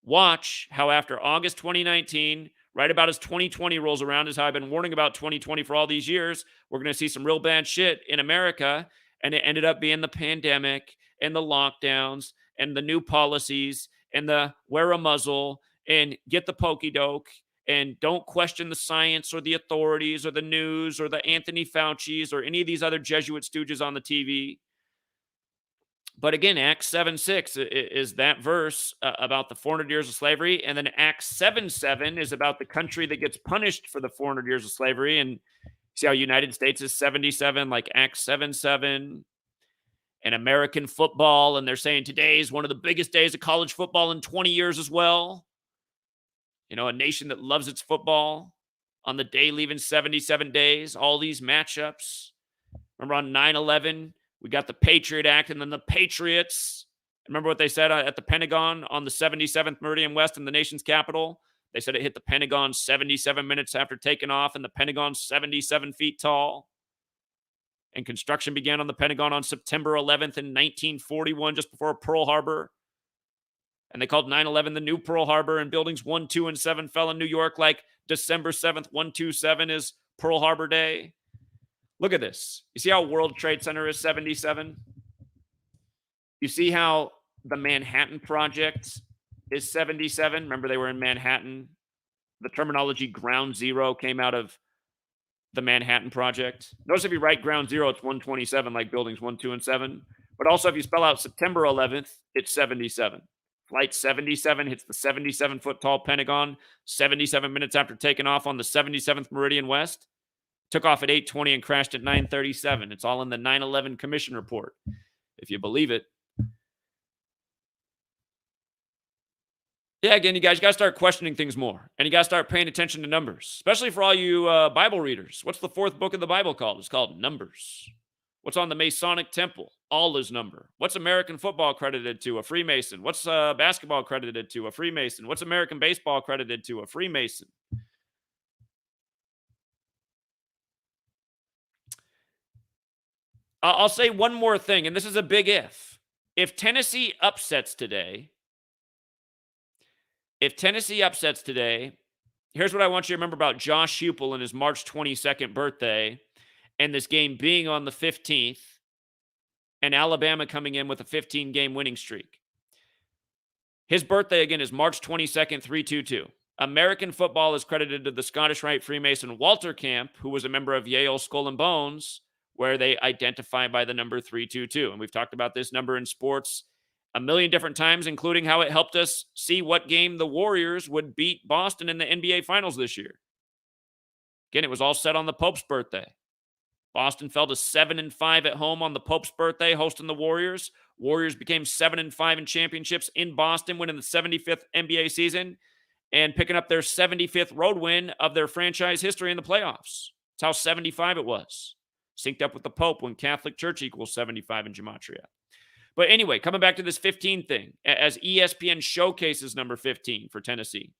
Watch how after August 2019, right about as 2020 rolls around, is how I've been warning about 2020 for all these years, we're going to see some real bad shit in America. And it ended up being the pandemic and the lockdowns and the new policies and the wear a muzzle and get the pokey doke and don't question the science or the authorities or the news or the Anthony Fauci's or any of these other Jesuit stooges on the TV. But again, Acts 7:6 is that verse about the 400 years of slavery. And then Acts 7:7 is about the country that gets punished for the 400 years of slavery. And see how United States is 77, like Acts 7:7, and American football. And they're saying today is one of the biggest days of college football in 20 years as well. You know, a nation that loves its football on the day leaving 77 days, all these matchups. Remember on 9/11, we got the Patriot Act and then the Patriots. Remember what they said at the Pentagon on the 77th Meridian West in the nation's capital? They said it hit the Pentagon 77 minutes after taking off, and the Pentagon's 77 feet tall. And construction began on the Pentagon on September 11th in 1941, just before Pearl Harbor. And they called 9/11 the new Pearl Harbor, and buildings 1, 2, and 7 fell in New York like December 7th, 127 is Pearl Harbor Day. Look at this. You see how World Trade Center is 77? You see how the Manhattan Project is 77? Remember, they were in Manhattan. The terminology ground zero came out of the Manhattan Project. Notice if you write ground zero, it's 127, like buildings 1, 2, and 7. But also, if you spell out September 11th, it's 77. Flight 77 hits the 77-foot tall Pentagon 77 minutes after taking off on the 77th Meridian West. Took off at 8:20 and crashed at 9:37. It's all in the 9/11 Commission report, if you believe it. Yeah, again, you got to start questioning things more. And you got to start paying attention to numbers, especially for all you Bible readers. What's the fourth book of the Bible called? It's called Numbers. What's on the Masonic Temple? Allah's number. What's American football credited to? A Freemason. What's basketball credited to? A Freemason. What's American baseball credited to? A Freemason. I'll say one more thing, and this is a big if. If Tennessee upsets today, here's what I want you to remember about Josh Heupel and his March 22nd birthday and this game being on the 15th and Alabama coming in with a 15-game winning streak. His birthday, again, is March 22nd, 322. American football is credited to the Scottish Rite Freemason Walter Camp, who was a member of Yale Skull and Bones, where they identify by the number 322. And we've talked about this number in sports a million different times, including how it helped us see what game the Warriors would beat Boston in the NBA Finals this year. Again, it was all set on the Pope's birthday. Boston fell to 7-5 at home on the Pope's birthday, hosting the Warriors. Warriors became 7-5 in championships in Boston, winning the 75th NBA season and picking up their 75th road win of their franchise history in the playoffs. That's how 75 it was. Synced up with the Pope when Catholic Church equals 75 in Gematria. But anyway, coming back to this 15 thing, as ESPN showcases number 15 for Tennessee.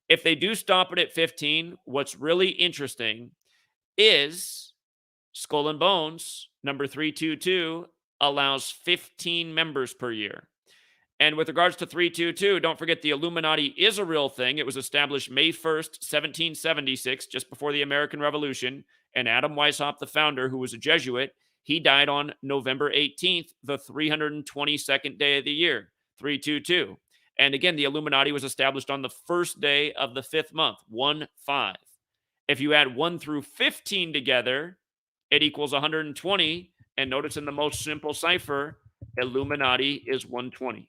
If they do stop it at 15, what's really interesting is Skull and Bones, number 322, allows 15 members per year. And with regards to 322, don't forget the Illuminati is a real thing. It was established May 1st, 1776, just before the American Revolution. And Adam Weishaupt, the founder, who was a Jesuit, he died on November 18th, the 322nd day of the year, 322. And again, the Illuminati was established on the first day of the 5th month, 1-5. If you add 1 through 15 together, it equals 120. And notice in the most simple cipher, Illuminati is 120.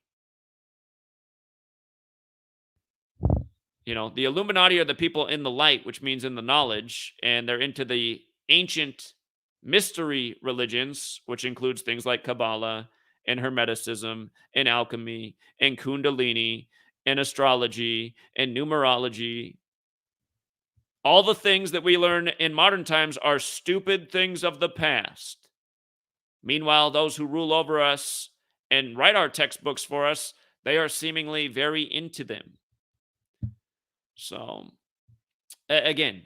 You know, the Illuminati are the people in the light, which means in the knowledge, and they're into the ancient mystery religions, which includes things like Kabbalah and Hermeticism and alchemy and Kundalini and astrology and numerology. All the things that we learn in modern times are stupid things of the past. Meanwhile, those who rule over us and write our textbooks for us, they are seemingly very into them. So, again,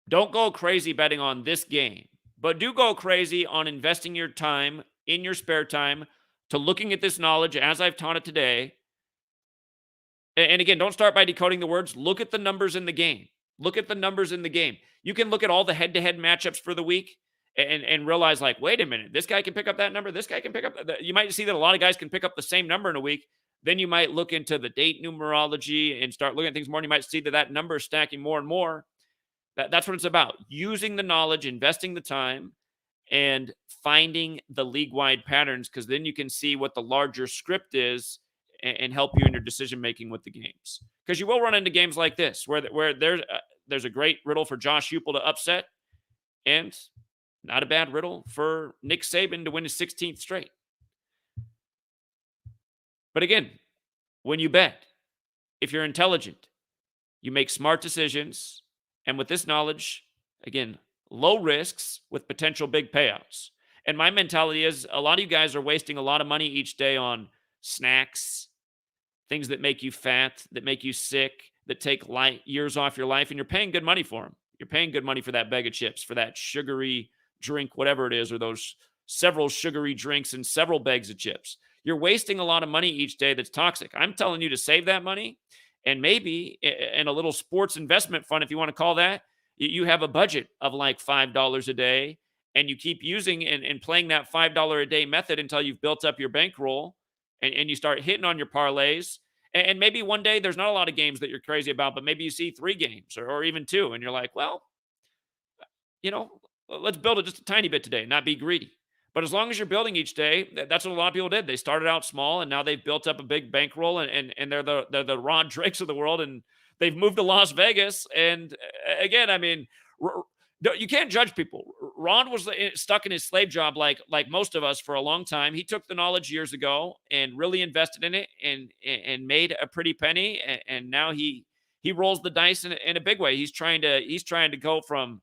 don't go crazy betting on this game, but do go crazy on investing your time in your spare time to looking at this knowledge as I've taught it today And again, don't start by decoding the words. Look at the numbers in the game. Look at the numbers in the game. You can look at all the head-to-head matchups for the week and realize, like, wait a minute, this guy can pick up that number. This guy can pick up. You might see that a lot of guys can pick up the same number in a week. Then you might look into the date numerology and start looking at things more. And you might see that number is stacking more and more. That's what it's about. Using the knowledge, investing the time, and finding the league-wide patterns, because then you can see what the larger script is and help you in your decision making with the games. Because you will run into games like this where there's a great riddle for Josh Heupel to upset, and not a bad riddle for Nick Saban to win his 16th straight. But again, when you bet, if you're intelligent, you make smart decisions, and with this knowledge, again, low risks with potential big payouts. And my mentality is a lot of you guys are wasting a lot of money each day on snacks, things that make you fat, that make you sick, that take years off your life, and you're paying good money for them. You're paying good money for that bag of chips, for that sugary drink, whatever it is, or those several sugary drinks and several bags of chips. You're wasting a lot of money each day that's toxic. I'm telling you to save that money, and maybe in a little sports investment fund, if you want to call that, you have a budget of like $5 a day, and you keep using and playing that $5 a day method until you've built up your bankroll, and you start hitting on your parlays. And maybe one day there's not a lot of games that you're crazy about, but maybe you see 3 games or even 2, and you're like, well, you know, let's build it just a tiny bit today, not be greedy. But as long as you're building each day, that's what a lot of people did. They started out small, and now they've built up a big bankroll, and they're the Ron Drakes of the world, and they've moved to Las Vegas. And again, I mean, you can't judge people. Ron was stuck in his slave job like most of us for a long time. He took the knowledge years ago and really invested in it and made a pretty penny. And now he rolls the dice in a big way. He's trying to go from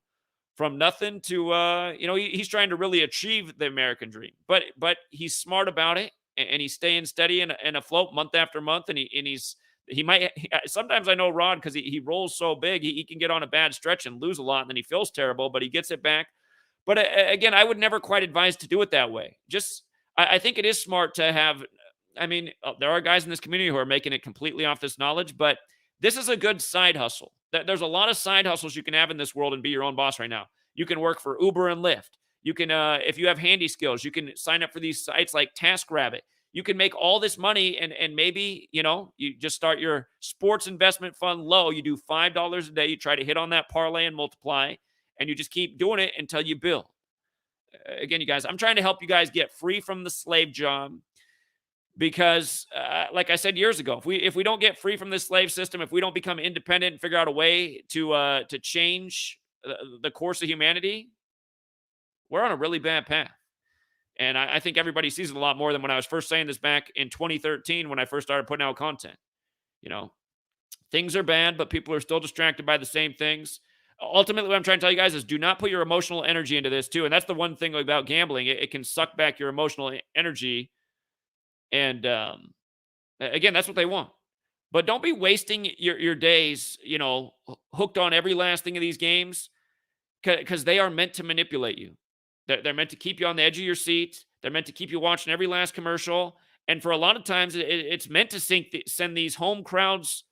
nothing to he's trying to really achieve the American dream. But he's smart about it, and he's staying steady and afloat month after month. And he might sometimes, I know Ron, because he rolls so big, he can get on a bad stretch and lose a lot, and then he feels terrible, but he gets it back. But again, I would never quite advise to do it that way. Just I think it is smart to have. I mean, there are guys in this community who are making it completely off this knowledge, but this is a good side hustle. There's a lot of side hustles you can have in this world and be your own boss right now. You can work for Uber and Lyft. You can, if you have handy skills, you can sign up for these sites like TaskRabbit. You can make all this money, and maybe, you just start your sports investment fund low. You do $5 a day. You try to hit on that parlay and multiply, and you just keep doing it until you build. Again, you guys, I'm trying to help you guys get free from the slave job. Because, like I said years ago, if we don't get free from this slave system, if we don't become independent and figure out a way to change the course of humanity, we're on a really bad path. And I think everybody sees it a lot more than when I was first saying this back in 2013 when I first started putting out content. Things are bad, but people are still distracted by the same things. Ultimately, what I'm trying to tell you guys is do not put your emotional energy into this too. And that's the one thing about gambling. It can suck back your emotional energy. And again, that's what they want. But don't be wasting your days, hooked on every last thing of these games, because they are meant to manipulate you. They're meant to keep you on the edge of your seat. They're meant to keep you watching every last commercial. And for a lot of times, it's meant to send these home crowds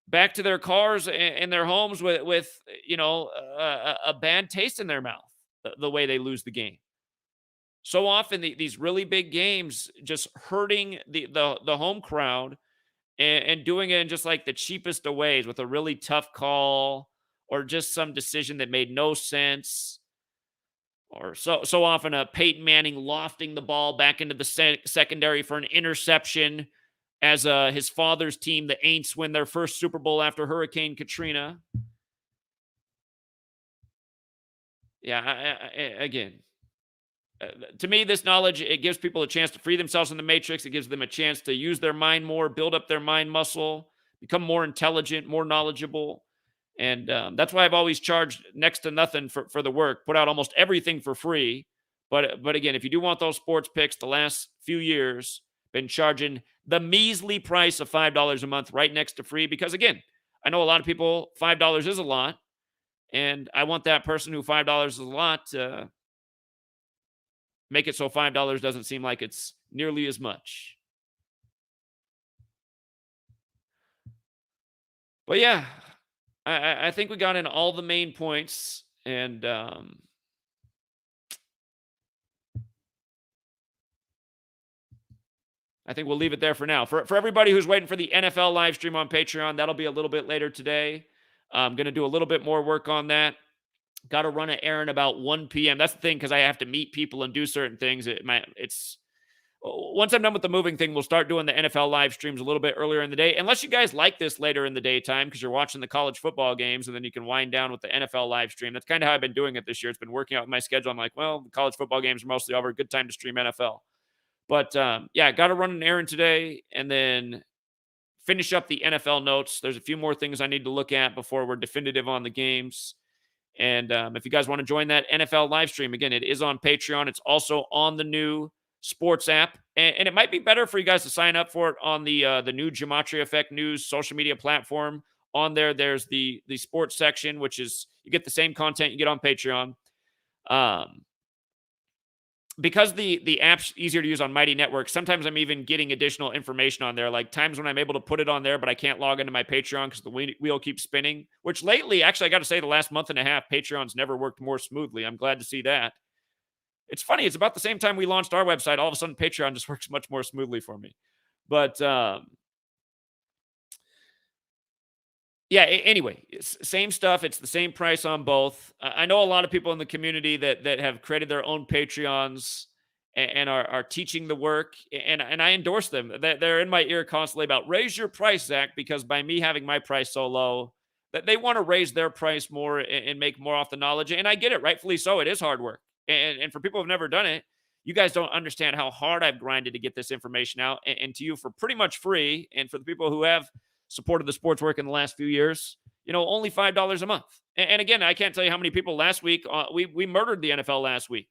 back to their cars and their homes with a bad taste in their mouth, the way they lose the game. So often these really big games just hurting the home crowd and doing it in just like the cheapest of ways with a really tough call or just some decision that made no sense. Or so often Peyton Manning lofting the ball back into the secondary for an interception as his father's team, the Aints, win their first Super Bowl after Hurricane Katrina. Yeah, again, to me, this knowledge, it gives people a chance to free themselves from the matrix. It gives them a chance to use their mind more, build up their mind muscle, become more intelligent, more knowledgeable. And that's why I've always charged next to nothing for the work, put out almost everything for free. But again, if you do want those sports picks, the last few years, been charging the measly price of $5 a month right next to free. Because again, I know a lot of people, $5 is a lot. And I want that person who $5 is a lot to make it so $5 doesn't seem like it's nearly as much. But yeah, I think we got in all the main points, and I think we'll leave it there for now. For everybody who's waiting for the NFL live stream on Patreon, that'll be a little bit later today. I'm going to do a little bit more work on that. Got to run an errand about 1 p.m. That's the thing, because I have to meet people and do certain things. It's once I'm done with the moving thing, we'll start doing the NFL live streams a little bit earlier in the day. Unless you guys like this later in the daytime because you're watching the college football games, and then you can wind down with the NFL live stream. That's kind of how I've been doing it this year. It's been working out with my schedule. I'm like, well, the college football games are mostly over. Good time to stream NFL. But yeah, got to run an errand today and then finish up the NFL notes. There's a few more things I need to look at before we're definitive on the games. And if you guys want to join that NFL live stream, again, it is on Patreon. It's also on the new sports app. And it might be better for you guys to sign up for it on the new GematriaEffectNews social media platform. On there, there's the sports section, which is you get the same content you get on Patreon. Because the app's easier to use on Mighty Network, sometimes I'm even getting additional information on there, like times when I'm able to put it on there, but I can't log into my Patreon because the wheel keeps spinning, which lately, actually, I got to say the last month and a half, Patreon's never worked more smoothly. I'm glad to see that. It's funny. It's about the same time we launched our website. All of a sudden, Patreon just works much more smoothly for me. But yeah, anyway, same stuff. It's the same price on both. I know a lot of people in the community that have created their own Patreons and are teaching the work, and I endorse them. They're in my ear constantly about raise your price, Zach, because by me having my price so low, that they want to raise their price more and make more off the knowledge. And I get it, rightfully so. It is hard work, and for people who've never done it, you guys don't understand how hard I've grinded to get this information out and to you for pretty much free. And for the people who have supported the sports work in the last few years, only $5 a month. And again, I can't tell you how many people last week, we murdered the NFL last week.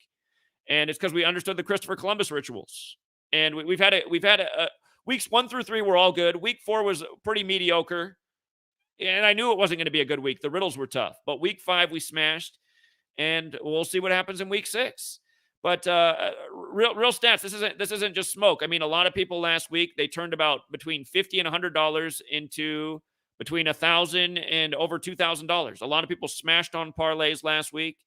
And it's because we understood the Christopher Columbus rituals. And we've had weeks 1 through 3 were all good. Week 4 was pretty mediocre. And I knew it wasn't going to be a good week. The riddles were tough. But week 5, we smashed. And we'll see what happens in week 6. But real stats. This isn't just smoke. I mean, a lot of people last week, they turned about between $50 and $100 into between $1,000 and over $2,000. A lot of people smashed on parlays last week,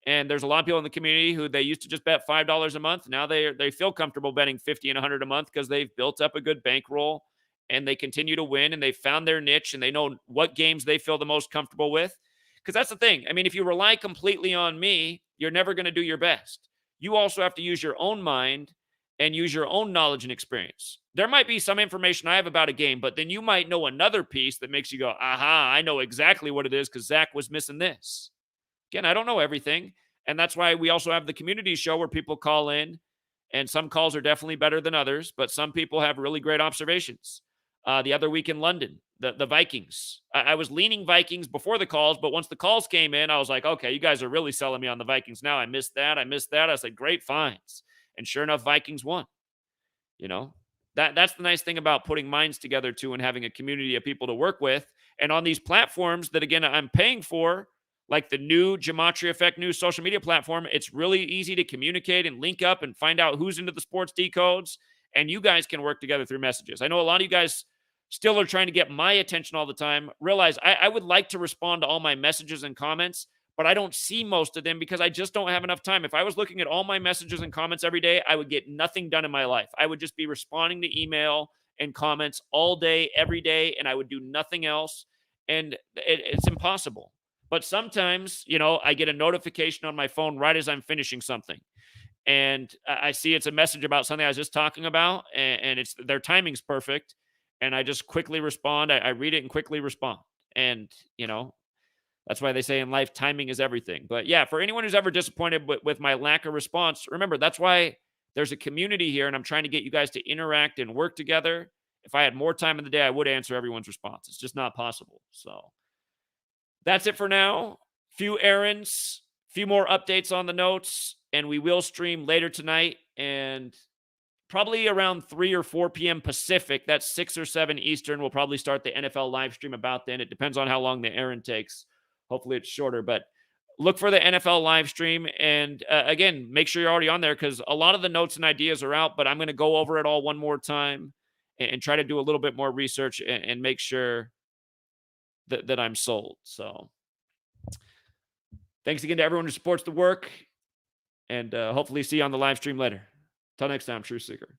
and there's a lot of people in the community who they used to just bet $5 a month. Now they feel comfortable betting $50 and $100 a month because they've built up a good bankroll and they continue to win, and they found their niche and they know what games they feel the most comfortable with. Because that's the thing. I mean, if you rely completely on me, you're never going to do your best. You also have to use your own mind and use your own knowledge and experience. There might be some information I have about a game, but then you might know another piece that makes you go, aha, I know exactly what it is because Zach was missing this. Again, I don't know everything. And that's why we also have the community show where people call in, and some calls are definitely better than others, but some people have really great observations. The other week in London, the Vikings. I was leaning Vikings before the calls, but once the calls came in, I was like, okay, you guys are really selling me on the Vikings now. I missed that. I said, great finds. And sure enough, Vikings won. That's the nice thing about putting minds together too and having a community of people to work with. And on these platforms that, again, I'm paying for, like the new GematriaEffectNews social media platform, it's really easy to communicate and link up and find out who's into the sports decodes. And you guys can work together through messages. I know a lot of you guys still are trying to get my attention all the time. Realize I would like to respond to all my messages and comments, but I don't see most of them because I just don't have enough time. If I was looking at all my messages and comments every day, I would get nothing done in my life. I would just be responding to email and comments all day, every day, and I would do nothing else. And it's impossible. But sometimes, I get a notification on my phone right as I'm finishing something. And I see it's a message about something I was just talking about, and it's their timing's perfect. And I just quickly respond. I read it and quickly respond. And, that's why they say in life, timing is everything. But yeah, for anyone who's ever disappointed with my lack of response, remember, that's why there's a community here, and I'm trying to get you guys to interact and work together. If I had more time in the day, I would answer everyone's response. It's just not possible. So that's it for now. Few errands, few more updates on the notes, and we will stream later tonight. And probably around 3 or 4 p.m. Pacific, that's 6 or 7 Eastern, we'll probably start the NFL live stream about then. It depends on how long the errand takes. Hopefully it's shorter, but look for the NFL live stream. And again, make sure you're already on there because a lot of the notes and ideas are out, but I'm going to go over it all one more time and try to do a little bit more research and make sure that I'm sold. So thanks again to everyone who supports the work, and hopefully see you on the live stream later. Till next time, Truth Seeker.